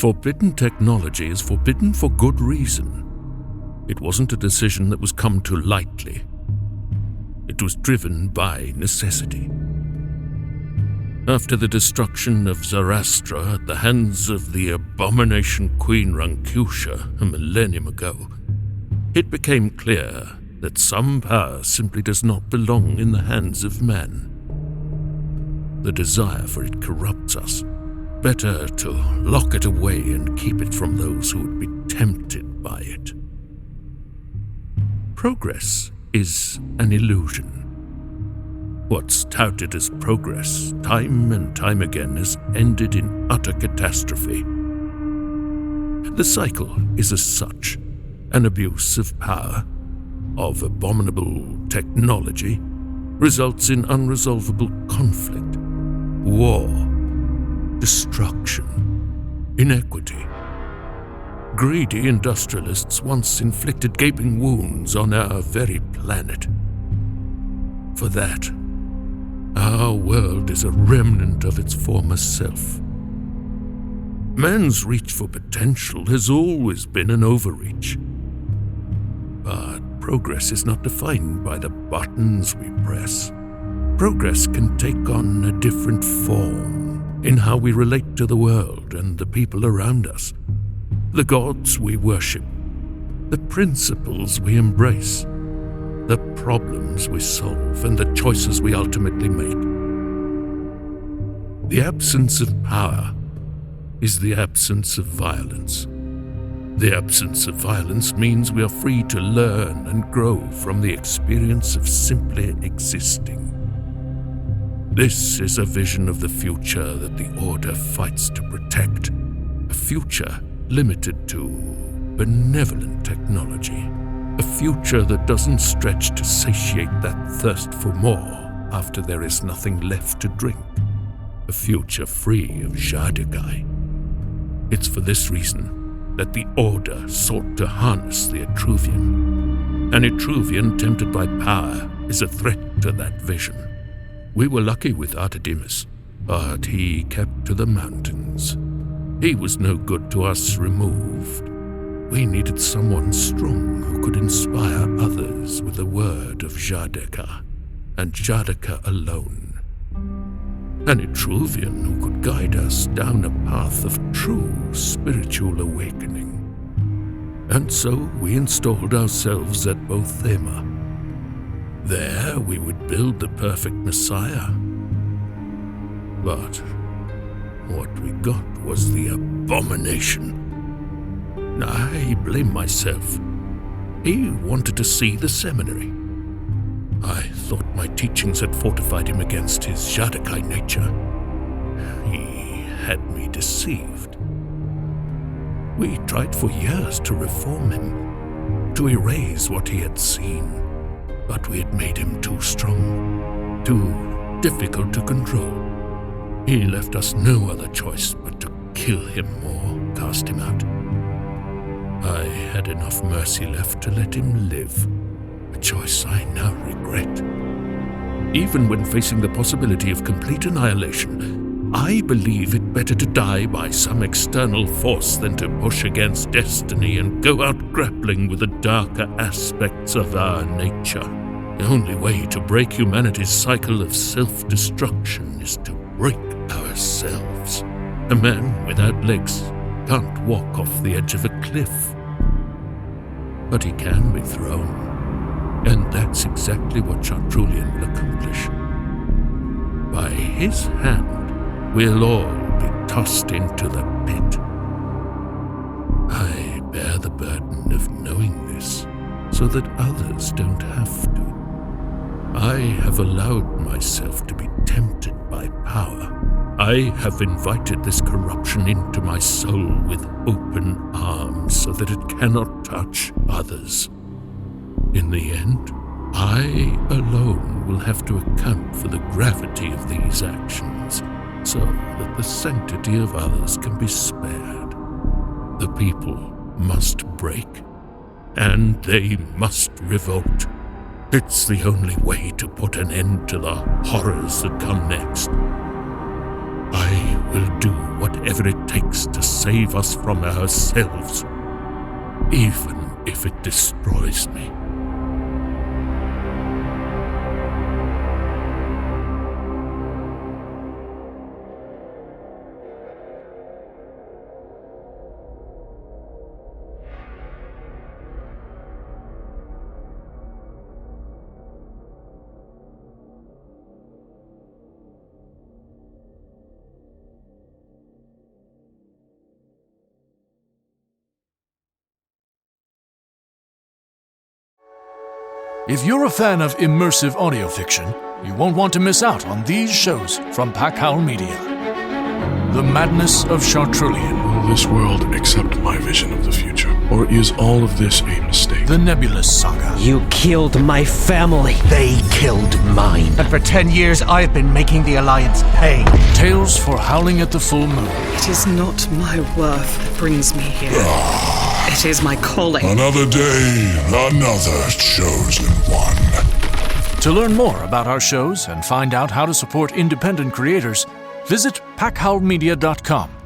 Forbidden technology is forbidden for good reason. It wasn't a decision that was come to lightly. It was driven by necessity. After the destruction of Zarastra at the hands of the abomination Queen Rankusha a millennium ago, it became clear that some power simply does not belong in the hands of man. The desire for it corrupts us. Better to lock it away and keep it from those who would be tempted by it. Progress is an illusion. What's touted as progress, time and time again, has ended in utter catastrophe. The cycle is as such an abuse of power, of abominable technology, results in unresolvable conflict, war, destruction, inequity. Greedy industrialists once inflicted gaping wounds on our very planet. For that, our world is a remnant of its former self. Man's reach for potential has always been an overreach. But progress is not defined by the buttons we press. Progress can take on a different form in how we relate to the world and the people around us, the gods we worship, the principles we embrace, the problems we solve, and the choices we ultimately make. The absence of power is the absence of violence. The absence of violence means we are free to learn and grow from the experience of simply existing. This is a vision of the future that the Order fights to protect, a future limited to benevolent technology, a future that doesn't stretch to satiate that thirst for more after there is nothing left to drink, a future free of Jardagai. It's for this reason that the Order sought to harness the Etruvian. An Etruvian tempted by power is a threat to that vision. We were lucky with Artedimus, but he kept to the mountains. He was no good to us removed. We needed someone strong who could inspire others with the word of Jardeka, and Jardeka alone. An Etruvian who could guide us down a path of true spiritual awakening. And so we installed ourselves at Bothema. There we would build the perfect Messiah. But what we got was the abomination. I blame myself. He wanted to see the seminary. I thought my teachings had fortified him against his Jardakai nature. He had me deceived. We tried for years to reform him, to erase what he had seen, but we had made him too strong, too difficult to control. He left us no other choice but to kill him or cast him out. I had enough mercy left to let him live, a choice I now regret. Even when facing the possibility of complete annihilation, I believe it better to die by some external force than to push against destiny and go out grappling with the darker aspects of our nature. The only way to break humanity's cycle of self-destruction is to break ourselves. A man without legs can't walk off the edge of a cliff. But he can be thrown. And that's exactly what Chartrulian will accomplish. By his hand, we'll all be tossed into the pit. I bear the burden of knowing this, so that others don't have to. I have allowed myself to be tempted by power. I have invited this corruption into my soul with open arms so that it cannot touch others. In the end, I alone will have to account for the gravity of these actions, so that the sanctity of others can be spared. The people must break, and they must revolt. It's the only way to put an end to the horrors that come next. I will do whatever whatever it takes to save us from ourselves, even if it destroys me. If you're a fan of immersive audio fiction, you won't want to miss out on these shows from Packhowl Media. The Madness of Chartrulian. Will this world accept my vision of the future? Or is all of this a mistake? The Nebulous Saga. You killed my family. They killed mine. And for 10 years, I've been making the Alliance pay. Tales for Howling at the Full Moon. It is not my worth that brings me here. It is my calling. Another day, another chosen one. To learn more about our shows and find out how to support independent creators, visit packhowlmedia.com